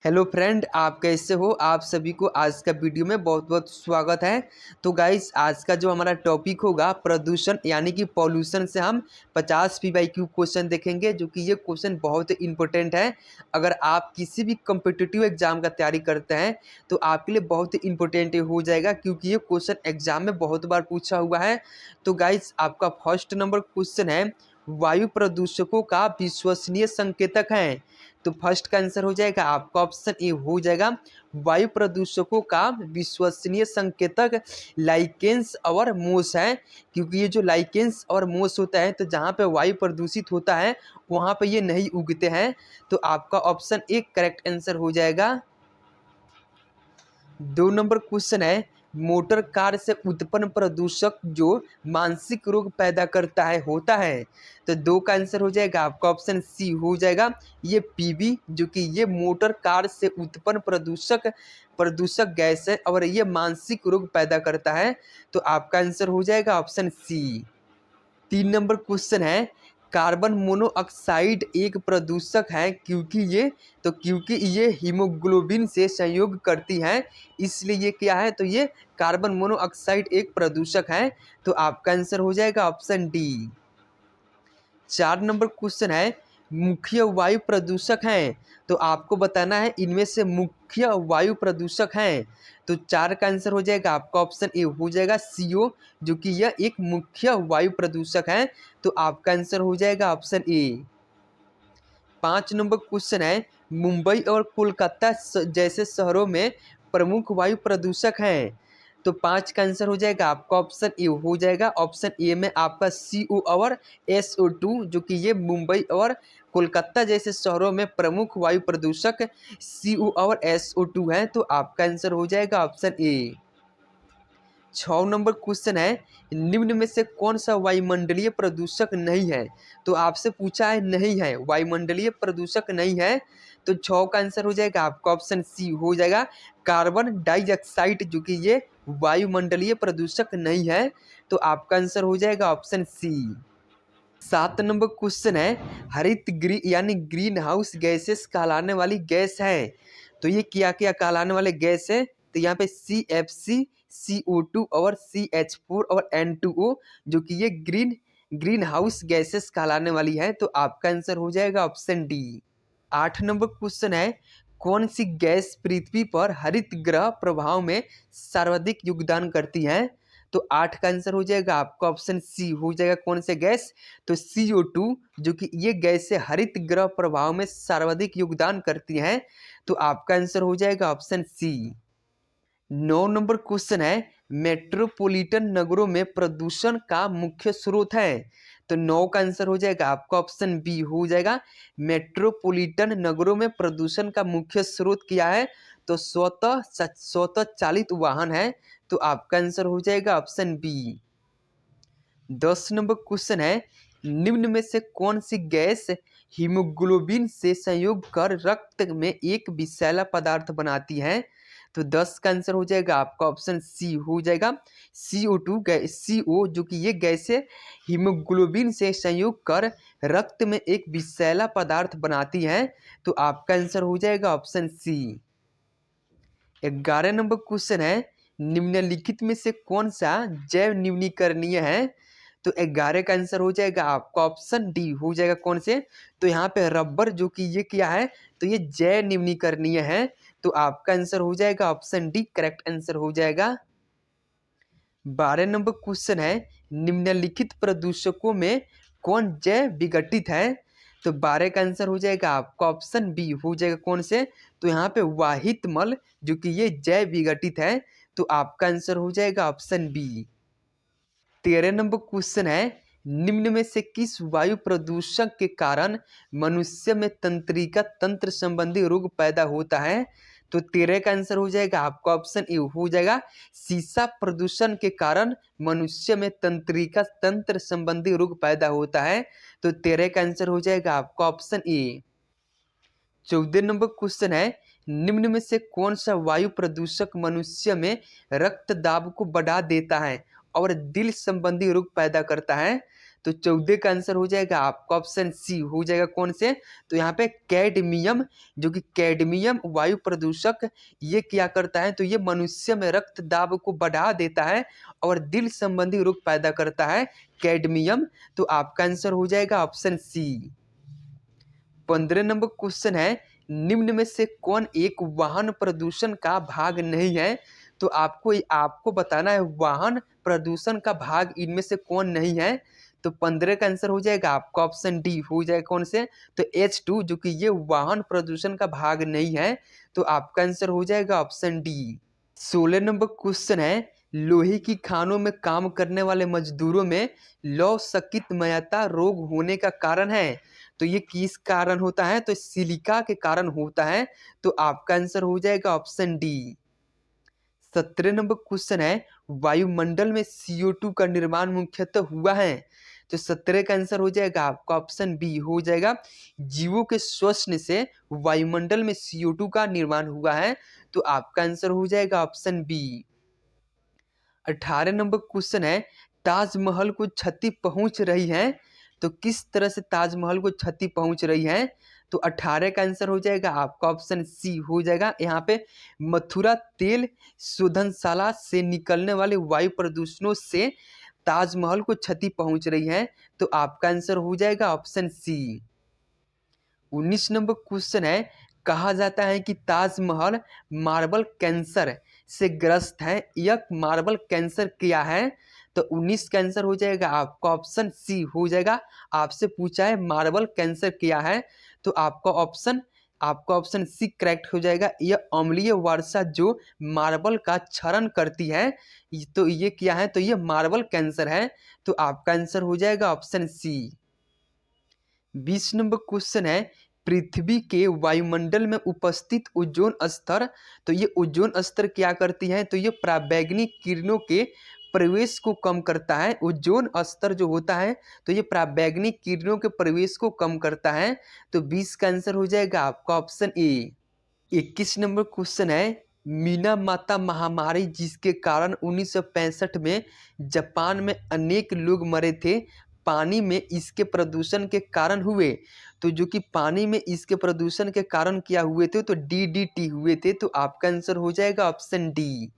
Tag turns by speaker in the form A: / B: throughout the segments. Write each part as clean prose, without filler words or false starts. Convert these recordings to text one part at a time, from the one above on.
A: Hello friend, आप कैसे हो। आप सभी को आज का वीडियो में बहुत बहुत स्वागत है। तो गाइस, आज का जो हमारा टॉपिक होगा प्रदूषण यानी कि पॉल्यूशन से हम 50 PYQ क्वेश्चन देखेंगे, जो कि ये क्वेश्चन बहुत इंपॉर्टेंट है। अगर आप किसी भी कम्पिटिटिव एग्जाम का तैयारी करते हैं तो आपके लिए बहुत ही इंपॉर्टेंट हो जाएगा, क्योंकि ये क्वेश्चन एग्जाम में बहुत बार पूछा हुआ है। तो गाइस, आपका फर्स्ट नंबर क्वेश्चन है, वायु प्रदूषकों का विश्वसनीय संकेतक है। तो फर्स्ट का आंसर हो जाएगा आपका ऑप्शन ए हो जाएगा, वायु प्रदूषकों का विश्वसनीय संकेतक लाइकेंस और मोस है। क्योंकि ये जो लाइकेंस और मोस होता है, तो जहाँ पे वायु प्रदूषित होता है वहाँ पे ये नहीं उगते हैं। तो आपका ऑप्शन ए करेक्ट आंसर हो जाएगा। 2 नंबर क्वेश्चन है, मोटर कार से उत्पन्न प्रदूषक जो मानसिक रोग पैदा करता है होता है। तो 2 का आंसर हो जाएगा आपका ऑप्शन सी हो जाएगा, ये पीबी, जो कि ये मोटर कार से उत्पन्न प्रदूषक गैस है और ये मानसिक रोग पैदा करता है। तो आपका आंसर हो जाएगा ऑप्शन सी। 3 नंबर क्वेश्चन है, कार्बन मोनोऑक्साइड एक प्रदूषक है क्योंकि ये हीमोग्लोबिन से संयोग करती है, इसलिए ये क्या है, तो ये कार्बन मोनोऑक्साइड एक प्रदूषक है। तो आपका आंसर हो जाएगा ऑप्शन डी। 4 नंबर क्वेश्चन है, मुख्य वायु प्रदूषक हैं। तो आपको बताना है इनमें से मुख्य वायु प्रदूषक हैं। तो 4 का आंसर हो जाएगा आपका ऑप्शन ए हो जाएगा CO, जो कि यह एक मुख्य वायु प्रदूषक है। तो आपका आंसर हो जाएगा ऑप्शन ए। 5 नंबर क्वेश्चन है, मुंबई और कोलकाता जैसे शहरों में प्रमुख वायु प्रदूषक हैं। तो 5 का आंसर हो जाएगा आपका ऑप्शन ए हो जाएगा। ऑप्शन ए में आपका CO और SO2, जो कि ये मुंबई और कोलकाता जैसे शहरों में प्रमुख वायु प्रदूषक CO और SO2 है। तो आपका आंसर हो जाएगा ऑप्शन ए। 6 नंबर क्वेश्चन है, निम्न में से कौन सा वायुमंडलीय प्रदूषक नहीं है। तो आपसे पूछा है नहीं है, वायुमंडलीय प्रदूषक नहीं है। तो 6 का आंसर हो जाएगा आपका ऑप्शन सी हो जाएगा, कार्बन डाइऑक्साइड, जो कि ये वायुमंडलीय प्रदूषक नहीं है। तो आपका आंसर हो जाएगा ऑप्शन सी। 7 नंबर क्वेश्चन है, हरित गृह यानी ग्रीन हाउस गैसेस कहलाने वाली गैस है। तो ये क्या क्या कहलाने वाले गैस है, तो यहाँ पे CFC, CO2 और CH4 और N2O, जो कि ये ग्रीन हाउस गैसेस कहलाने वाली है। तो आपका आंसर हो जाएगा ऑप्शन डी। 8 नंबर क्वेश्चन है, कौन सी गैस पृथ्वी पर हरित ग्रह प्रभाव में सर्वाधिक योगदान करती है। तो 8 का आंसर हो जाएगा आपका ऑप्शन सी हो जाएगा, कौन से गैस, तो CO2, जो कि ये गैस से हरित ग्रह प्रभाव में सर्वाधिक योगदान करती है। तो आपका आंसर हो जाएगा ऑप्शन सी। 9 नंबर क्वेश्चन है, मेट्रोपॉलिटन नगरों में प्रदूषण का मुख्य स्रोत है। तो 9 का आंसर हो जाएगा आपका ऑप्शन बी हो जाएगा, मेट्रोपॉलिटन नगरों में प्रदूषण का मुख्य स्रोत क्या है, तो स्वतः चालित वाहन है। तो आपका आंसर हो जाएगा ऑप्शन बी। 10 नंबर क्वेश्चन है, निम्न में से कौन सी गैस हीमोग्लोबिन से संयोग कर रक्त में एक विषैला पदार्थ बनाती है। तो 10 का आंसर हो जाएगा आपका ऑप्शन सी हो जाएगा, CO2 CO, जो कि ये गैस हीमोग्लोबिन से संयोग कर रक्त में एक विषैला पदार्थ बनाती है। तो आपका आंसर हो जाएगा ऑप्शन सी। 11 नंबर क्वेश्चन है, निम्नलिखित में से कौन सा जैव न्यूनीकरणीय है। तो 11 का आंसर हो जाएगा आपका ऑप्शन डी हो जाएगा, कौन से, तो यहाँ पे रबर, जो कि ये क्या है, तो ये जैव न्यूनीकरणीय है। तो आपका आंसर हो जाएगा ऑप्शन डी करेक्ट आंसर हो जाएगा। 12 नंबर क्वेश्चन है, निम्नलिखित प्रदूषकों में कौन जैव विघटित है। तो 12 का आंसर हो जाएगा आपका ऑप्शन बी हो जाएगा, कौन से, तो यहाँ पे वाहित मल, जो कि ये जैव विघटित है। तो आपका आंसर हो जाएगा ऑप्शन बी। 13 नंबर क्वेश्चन है, निम्न में से किस वायु प्रदूषक के कारण मनुष्य में तंत्रिका तंत्र संबंधी रोग पैदा होता है। तो 13 का आंसर हो जाएगा आपका ऑप्शन ए हो जाएगा, सीसा प्रदूषण के कारण मनुष्य में तंत्रिका तंत्र संबंधी रोग पैदा होता है। तो 13 का आंसर हो जाएगा आपका ऑप्शन ए। 14 नंबर क्वेश्चन है, निम्न में से कौन सा वायु प्रदूषक मनुष्य में रक्त दाब को बढ़ा देता है और दिल संबंधी रोग पैदा करता है। तो 14 का आंसर हो जाएगा आपका ऑप्शन सी हो जाएगा। कौन से? तो यहाँ पे कैडमियम, जो कि कैडमियम वायु प्रदूषक ये क्या करता है, तो ये मनुष्य में रक्त दाब को बढ़ा देता है और दिल संबंधी रोग पैदा करता है कैडमियम। तो आपका आंसर हो जाएगा ऑप्शन सी। 15 नंबर क्वेश्चन है, निम्न में से कौन एक वाहन प्रदूषण का भाग नहीं है? तो आपको बताना है वाहन प्रदूषण का भाग इनमें से कौन नहीं है। तो 15 का आंसर हो जाएगा आपका ऑप्शन डी हो जाएगा। कौन से? तो H2, जो कि ये वाहन प्रदूषण का भाग नहीं है। तो आपका आंसर हो जाएगा ऑप्शन डी। 16 नंबर क्वेश्चन है, लोहे की खानों में काम करने वाले मजदूरों में लौह सकितमयता रोग होने का कारण है। तो ये किस कारण होता है? तो सिलिका के कारण होता है। तो आपका आंसर हो जाएगा ऑप्शन डी। 17 नंबर क्वेश्चन है, वायुमंडल में CO2 का निर्माण मुख्यतः हुआ है। तो 17 का आंसर हो जाएगा आपका ऑप्शन बी हो जाएगा। जीवों के श्वसन से वायुमंडल में CO2 का निर्माण हुआ है। तो आपका आंसर हो जाएगा ऑप्शन बी। 18 नंबर क्वेश्चन है, ताजमहल को क्षति पहुंच रही है। तो किस तरह से ताजमहल को क्षति पहुंच रही है? तो 18 का आंसर हो जाएगा आपका ऑप्शन सी हो जाएगा। यहाँ पे मथुरा तेल शोधनशाला से निकलने वाले वायु प्रदूषणों से ताजमहल को क्षति पहुंच रही है। तो आपका आंसर हो जाएगा ऑप्शन सी। 19 नंबर क्वेश्चन है, कहा जाता है कि ताजमहल मार्बल कैंसर से ग्रस्त है। यह मार्बल कैंसर क्या है? तो 19 का आंसर हो जाएगा आपका ऑप्शन सी हो जाएगा। आपसे पूछा है मार्बल कैंसर क्या है, तो आपका ऑप्शन सी करेक्ट हो जाएगा। यह अम्लीय वर्षा जो मार्बल का क्षरण करती है, तो ये क्या है? तो ये मार्बल कैंसर है। तो आपका आंसर हो जाएगा ऑप्शन सी। 20 नंबर क्वेश्चन है, पृथ्वी के वायुमंडल में उपस्थित ओजोन स्तर। तो ये ओजोन स्तर क्या करती है? तो ये पराबैंगनी किरणों के प्रवेश को कम करता है। ओजोन स्तर जो होता है, तो ये पराबैंगनी किरणों के प्रवेश को कम करता है। तो 20 का आंसर हो जाएगा आपका ऑप्शन ए। 21 नंबर क्वेश्चन है, मीना माता महामारी जिसके कारण 1965 में जापान में अनेक लोग मरे थे, पानी में इसके प्रदूषण के कारण हुए। तो जो कि पानी में इसके प्रदूषण के कारण क्या हुए थे? तो DDT हुए थे। तो आपका आंसर हो जाएगा ऑप्शन डी।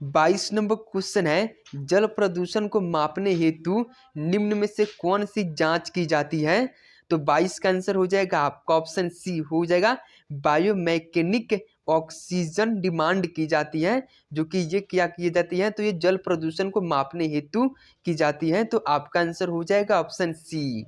A: 22 नंबर क्वेश्चन है, जल प्रदूषण को मापने हेतु निम्न में से कौन सी जांच की जाती है? तो 22 का आंसर हो जाएगा आपका ऑप्शन सी हो जाएगा। बायोमैकेनिक ऑक्सीजन डिमांड की जाती है, जो कि ये क्या की जाती है? तो ये जल प्रदूषण को मापने हेतु की जाती है। तो आपका आंसर हो जाएगा ऑप्शन सी।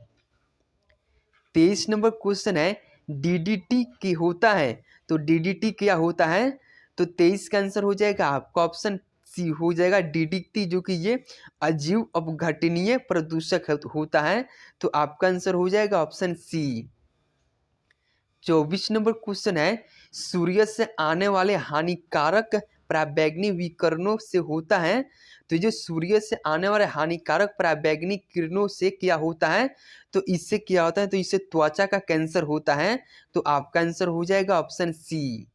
A: 23 नंबर क्वेश्चन है, DDT की होता है। तो DDT क्या होता है? तो 23 का आंसर हो जाएगा आपका ऑप्शन सी हो जाएगा। DDT जो कि ये अजीव अपघटनीय प्रदूषक होता है। तो आपका आंसर हो जाएगा ऑप्शन सी। 24 नंबर क्वेश्चन है, सूर्य से आने वाले हानिकारक पराबैंगनी विकिरणों से होता है। तो जो सूर्य से आने वाले हानिकारक पराबैंगनी किरणों से क्या होता है? तो इससे क्या होता है? तो इससे त्वचा का कैंसर होता है। तो आपका आंसर हो जाएगा ऑप्शन सी।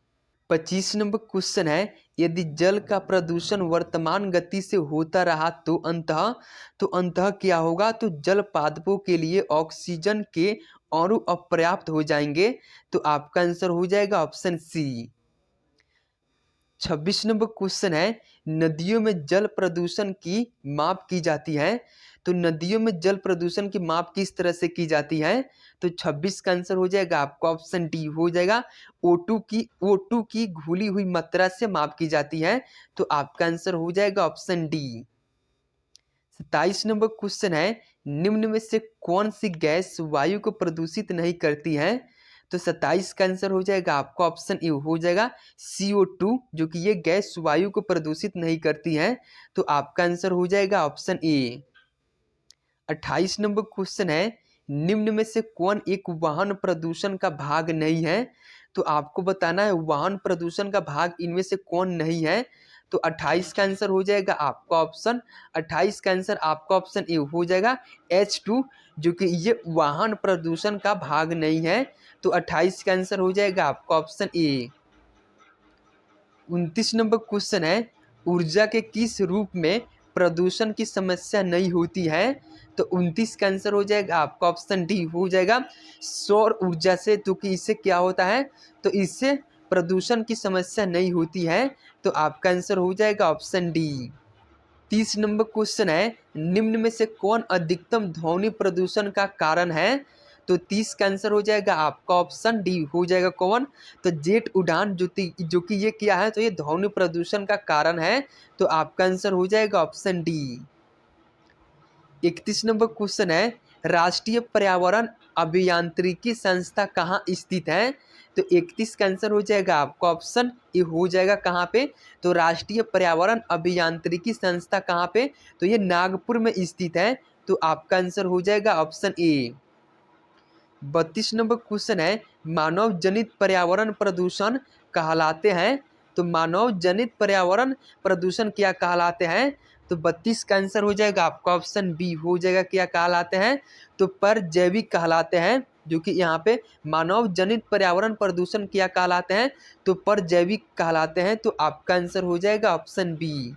A: 25 नंबर क्वेश्चन है, यदि जल का प्रदूषण वर्तमान गति से होता रहा तो अंततः क्या होगा? तो जल पादपों के लिए ऑक्सीजन के अणु अपर्याप्त हो जाएंगे। तो आपका आंसर हो जाएगा ऑप्शन सी। 26 नंबर क्वेश्चन है, नदियों में जल प्रदूषण की माप की जाती है। तो नदियों में जल प्रदूषण की माप किस तरह से की जाती है? तो 26 का आंसर हो जाएगा आपका ऑप्शन डी हो जाएगा। O2 की घुली हुई मात्रा से माप की जाती है। तो आपका आंसर हो जाएगा ऑप्शन डी। 27 नंबर क्वेश्चन है, निम्न में से कौन सी गैस वायु को प्रदूषित नहीं करती है? तो 27 का आंसर हो जाएगा आपका ऑप्शन ए हो जाएगा। CO2 जो कि ये गैस वायु को प्रदूषित नहीं करती है। तो आपका आंसर हो जाएगा ऑप्शन ए। 28 नंबर क्वेश्चन है, निम्न में से कौन एक वाहन प्रदूषण का भाग नहीं है? तो आपको बताना है वाहन प्रदूषण का भाग इनमें से कौन नहीं है। तो 28 का आंसर हो जाएगा आपका ऑप्शन 28 का आंसर आपका ऑप्शन ए हो जाएगा H2, जो कि ये वाहन प्रदूषण का भाग नहीं है। तो 28 का आंसर हो जाएगा आपका ऑप्शन ए। 29 नंबर क्वेश्चन है, ऊर्जा के किस रूप में प्रदूषण की समस्या नहीं होती है? तो 29 का आंसर हो जाएगा आपका ऑप्शन डी हो जाएगा सौर ऊर्जा से, क्योंकि इससे क्या होता है, तो इससे प्रदूषण की समस्या नहीं होती है। तो आपका आंसर हो जाएगा ऑप्शन डी। 30 नंबर क्वेश्चन है, निम्न में से कौन अधिकतम ध्वनि प्रदूषण का कारण है? तो 30 का आंसर हो जाएगा आपका ऑप्शन डी हो जाएगा कौन, तो जेट उड़ान जो कि ये क्या है, तो ये ध्वनि प्रदूषण का कारण है। तो आपका आंसर हो जाएगा ऑप्शन डी। 31 नंबर क्वेश्चन है, राष्ट्रीय पर्यावरण अभियांत्रिकी संस्था कहाँ स्थित है? तो 31 का आंसर हो जाएगा आपका ऑप्शन ए हो जाएगा कहाँ पे, तो राष्ट्रीय पर्यावरण अभियांत्रिकी संस्था कहाँ पे, तो ये नागपुर में स्थित है। तो आपका आंसर हो जाएगा ऑप्शन ए। 32 नंबर क्वेश्चन है, मानव जनित पर्यावरण प्रदूषण कहलाते हैं? तो मानव जनित पर्यावरण प्रदूषण क्या कहलाते हैं? तो 32 का आंसर हो जाएगा आपका ऑप्शन बी हो जाएगा क्या कहलाते हैं, तो परजैविक कहलाते हैं। जो कि यहाँ पे मानव जनित पर्यावरण प्रदूषण क्या कहलाते हैं, तो परजैविक कहलाते हैं। तो आपका आंसर हो जाएगा ऑप्शन बी।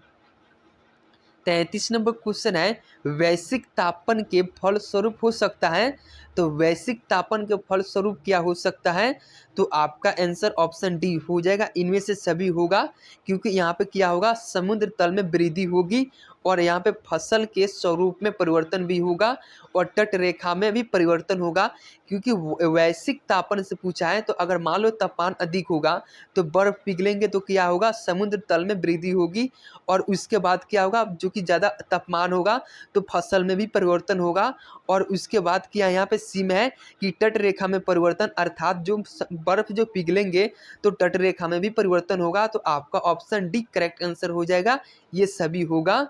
A: 33 नंबर क्वेश्चन है, वैश्विक तापन के फलस्वरूप हो सकता है? तो वैश्विक तापन के फलस्वरूप क्या हो सकता है? तो आपका आंसर ऑप्शन डी हो जाएगा, इनमें से सभी होगा, क्योंकि यहाँ पे क्या होगा, समुद्र तल में वृद्धि होगी और यहाँ पे फसल के स्वरूप में परिवर्तन भी होगा और तट रेखा में भी परिवर्तन होगा। क्योंकि वैश्विक तापन से पूछा है, तो अगर मान लो तापमान अधिक होगा तो बर्फ पिघलेंगे, तो क्या होगा, समुद्र तल में वृद्धि होगी और उसके बाद क्या होगा, जो कि ज़्यादा तापमान होगा तो फसल में भी परिवर्तन होगा। और उसके बाद क्या यहाँ पे सीम है कि तट रेखा में परिवर्तन, अर्थात जो बर्फ जो पिघलेंगे तो तट रेखा में भी परिवर्तन होगा। तो आपका ऑप्शन डी करेक्ट आंसर हो जाएगा, ये सभी होगा।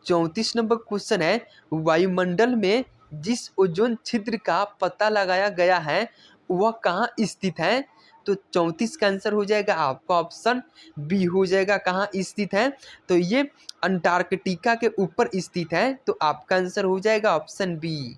A: 34 नंबर क्वेश्चन है, वायुमंडल में जिस ओजोन छिद्र का पता लगाया गया है वह कहाँ स्थित है? तो 34 का आंसर हो जाएगा आपका ऑप्शन बी हो जाएगा कहाँ स्थित है, तो ये अंटार्कटिका के ऊपर स्थित है। तो आपका आंसर हो जाएगा ऑप्शन बी।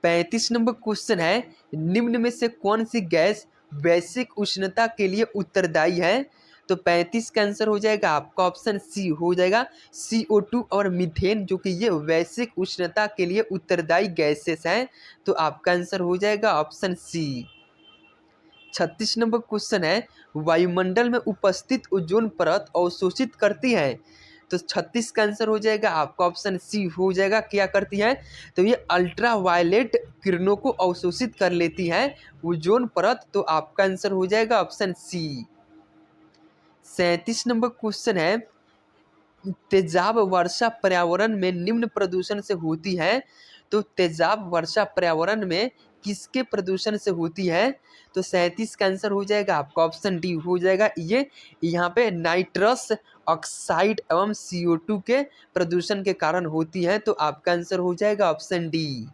A: 35 नंबर क्वेश्चन है, निम्न में से कौन सी गैस वैश्विक उष्णता के लिए उत्तरदायी है? तो 35 का आंसर हो जाएगा आपका ऑप्शन सी हो जाएगा CO2 और मीथेन, जो कि ये वैश्विक उष्णता के लिए उत्तरदायी गैसेस हैं। तो आपका आंसर हो जाएगा ऑप्शन सी। 36 नंबर क्वेश्चन है, वायुमंडल में उपस्थित ओजोन परत अवशोषित करती है? तो 36 का आंसर हो जाएगा आपका ऑप्शन सी हो जाएगा क्या करती है, तो ये अल्ट्रा वायलेट किरणों को अवशोषित कर लेती है ओजोन परत। तो आपका आंसर हो जाएगा ऑप्शन सी। 37 नंबर क्वेश्चन है, तेजाब वर्षा पर्यावरण में निम्न प्रदूषण से होती है? तो तेजाब वर्षा पर्यावरण में किसके प्रदूषण से होती है? तो 37 का आंसर हो जाएगा आपका ऑप्शन डी हो जाएगा, ये यहाँ पे नाइट्रस ऑक्साइड एवं CO2 के प्रदूषण के कारण होती है। तो आपका आंसर हो जाएगा ऑप्शन डी।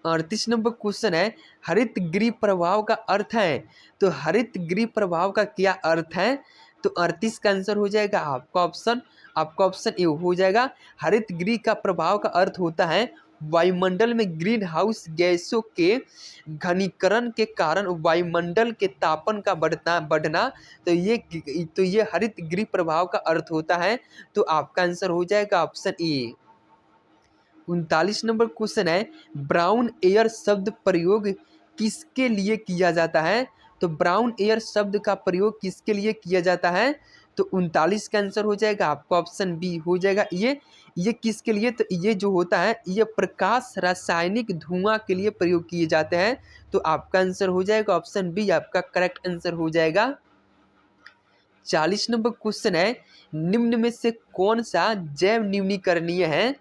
A: 38 नंबर क्वेश्चन है, हरित गृह प्रभाव का अर्थ है? तो हरित गृह प्रभाव का क्या अर्थ है? तो 38 का आंसर हो जाएगा आपका ऑप्शन ए हो जाएगा, हरित गृह का प्रभाव का अर्थ होता है वायुमंडल में ग्रीन हाउस गैसों के घनीकरण के कारण वायुमंडल के तापन का बढ़ना। तो ये हरित गृह प्रभाव का अर्थ होता है। तो आपका आंसर हो जाएगा ऑप्शन ए। 39 नंबर क्वेश्चन है, ब्राउन एयर शब्द प्रयोग किसके लिए किया जाता है? तो ब्राउन एयर शब्द का प्रयोग किसके लिए किया जाता है? तो 39 का आंसर हो जाएगा आपका ऑप्शन बी हो जाएगा, ये किसके लिए, तो ये जो होता है ये प्रकाश रासायनिक धुआं के लिए प्रयोग किए जाते हैं। तो आपका आंसर हो जाएगा ऑप्शन बी, आपका करेक्ट आंसर हो जाएगा। 40 नंबर क्वेश्चन है, निम्न में से कौन सा जैव न्यूनीकरणीय है?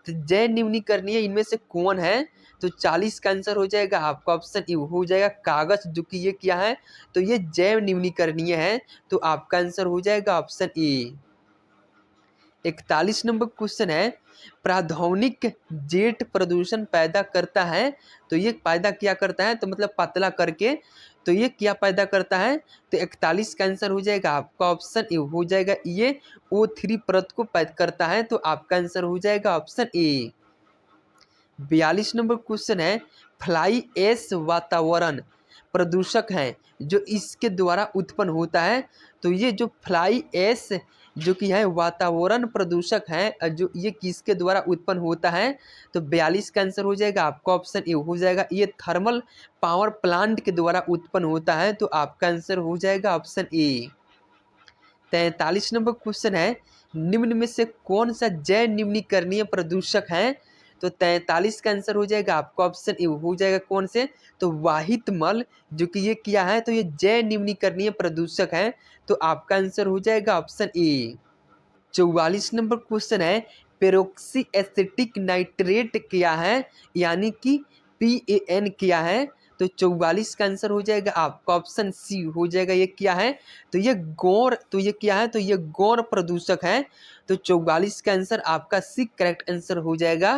A: तो जैव न्यूनीकरणीय इनमें से कौन है? तो 40 का आंसर हो जाएगा आपका ऑप्शन ए हो जाएगा कागज, जो कि ये क्या है, तो ये जैव न्यूनीकरणीय है। तो आपका आंसर हो जाएगा ऑप्शन ए। 41 नंबर क्वेश्चन है, प्राथमिक जेट प्रदूषण पैदा करता है? तो ये पैदा क्या करता है, तो मतलब पतला करके, तो ये क्या पैदा करता है? तो 41 का आंसर हो जाएगा आपका ऑप्शन ए हो जाएगा, ये O3 परत को पैदा करता है। तो आपका आंसर हो जाएगा ऑप्शन ए। 42 नंबर क्वेश्चन है, फ्लाई ऐश वातावरण प्रदूषक है जो इसके द्वारा उत्पन्न होता है? तो ये जो फ्लाई ऐश जो कि है वातावरण प्रदूषक है जो ये किसके द्वारा उत्पन्न होता है? तो 42 का आंसर हो जाएगा आपका ऑप्शन ए हो जाएगा, ये थर्मल पावर प्लांट के द्वारा उत्पन्न होता है, तो आपका आंसर हो जाएगा ऑप्शन ए। 43 नंबर क्वेश्चन है, निम्न में से कौन सा जैव निम्नीकरणीय प्रदूषक है? तो 43 का आंसर हो जाएगा आपका ऑप्शन ए हो जाएगा, कौन से? तो वाहित मल, जो कि ये क्या है? तो ये जैव निम्नीकरणीय प्रदूषक है, तो आपका आंसर हो जाएगा ऑप्शन ए। 44 नंबर क्वेश्चन है, पेरोक्सी एसिटिक नाइट्रेट क्या है? यानी कि PAN क्या है? तो 44 का आंसर हो जाएगा आपका ऑप्शन सी हो जाएगा, ये क्या है? तो ये क्या है? तो ये गौण प्रदूषक है, तो 44 का आंसर आपका सी करेक्ट आंसर हो जाएगा।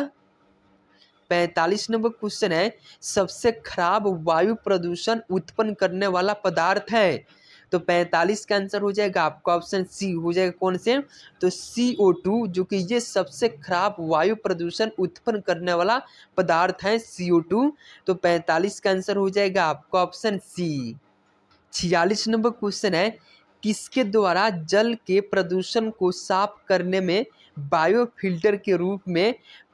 A: 45 नंबर क्वेश्चन है, सबसे खराब वायु प्रदूषण उत्पन्न करने वाला पदार्थ है? तो 45 का आंसर हो जाएगा आपका ऑप्शन सी हो जाएगा, कौन से? तो CO2, जो कि ये सबसे खराब वायु प्रदूषण उत्पन्न करने वाला पदार्थ है CO2, तो 45 का आंसर हो जाएगा आपका ऑप्शन सी। 46 नंबर क्वेश्चन है, किसके द्वारा जल के प्रदूषण को साफ करने में बायोफिल्टर के रूप में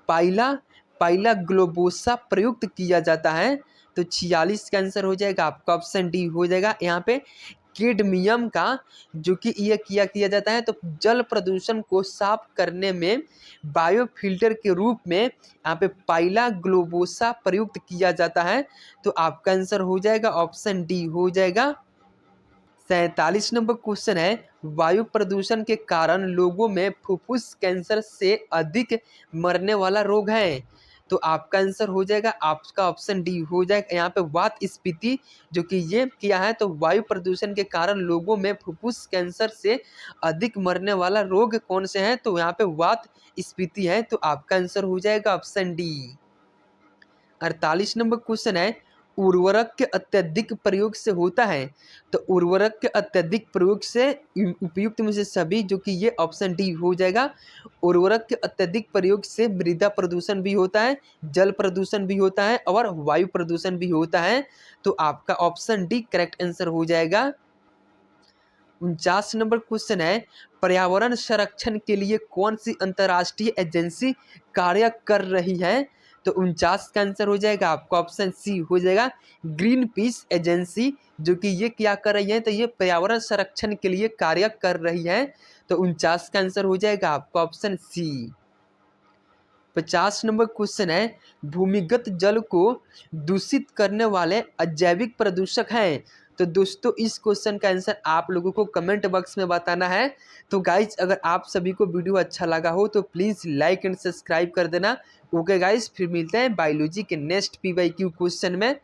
A: पाइला ग्लोबोसा प्रयुक्त किया जाता है? तो 46 का आंसर हो जाएगा आपका ऑप्शन डी हो जाएगा। यहाँ पे कैडमियम का जो कि ये किया जाता है, तो जल प्रदूषण को साफ करने में बायोफिल्टर के रूप में यहाँ पे पाइला ग्लोबोसा प्रयुक्त किया जाता है, तो आपका आंसर हो जाएगा ऑप्शन डी हो जाएगा। 47 नंबर क्वेश्चन है, वायु प्रदूषण के कारण लोगों में फुफ्फुस कैंसर से अधिक मरने वाला रोग है? तो आपका आंसर हो जाएगा आपका ऑप्शन डी हो जाएगा। यहाँ पे वात स्फीति, जो कि ये क्या है? तो वायु प्रदूषण के कारण लोगों में फुफ्फुस कैंसर से अधिक मरने वाला रोग कौन से है? तो यहाँ पे वात स्फीति है, तो आपका आंसर हो जाएगा ऑप्शन डी। 48 नंबर क्वेश्चन है, उर्वरक के अत्यधिक प्रयोग से होता है? तो उर्वरक के अत्यधिक प्रयोग से उपयुक्त में से सभी, जो कि ये ऑप्शन डी हो जाएगा। उर्वरक के अत्यधिक प्रयोग से मृदा प्रदूषण भी होता है, जल प्रदूषण भी होता है और वायु प्रदूषण भी होता है, तो आपका ऑप्शन डी करेक्ट आंसर हो जाएगा। 49 नंबर क्वेश्चन है, पर्यावरण संरक्षण के लिए कौन सी अंतर्राष्ट्रीय एजेंसी कार्य कर रही है? तो 49 का आंसर हो जाएगा आपका ऑप्शन सी हो जाएगा, ग्रीन पीस एजेंसी, जो कि ये क्या कर रही है? तो ये पर्यावरण संरक्षण के लिए कार्य कर रही है, तो 49 का आंसर हो जाएगा आपका ऑप्शन सी। 50 नंबर क्वेश्चन है, भूमिगत जल को दूषित करने वाले अजैविक प्रदूषक हैं? तो दोस्तों इस क्वेश्चन का आंसर आप लोगों को कमेंट बॉक्स में बताना है। तो गाइज अगर आप सभी को वीडियो अच्छा लगा हो तो प्लीज़ लाइक एंड सब्सक्राइब कर देना। ओके गाइज, फिर मिलते हैं बायोलॉजी के नेक्स्ट PYQ क्वेश्चन में।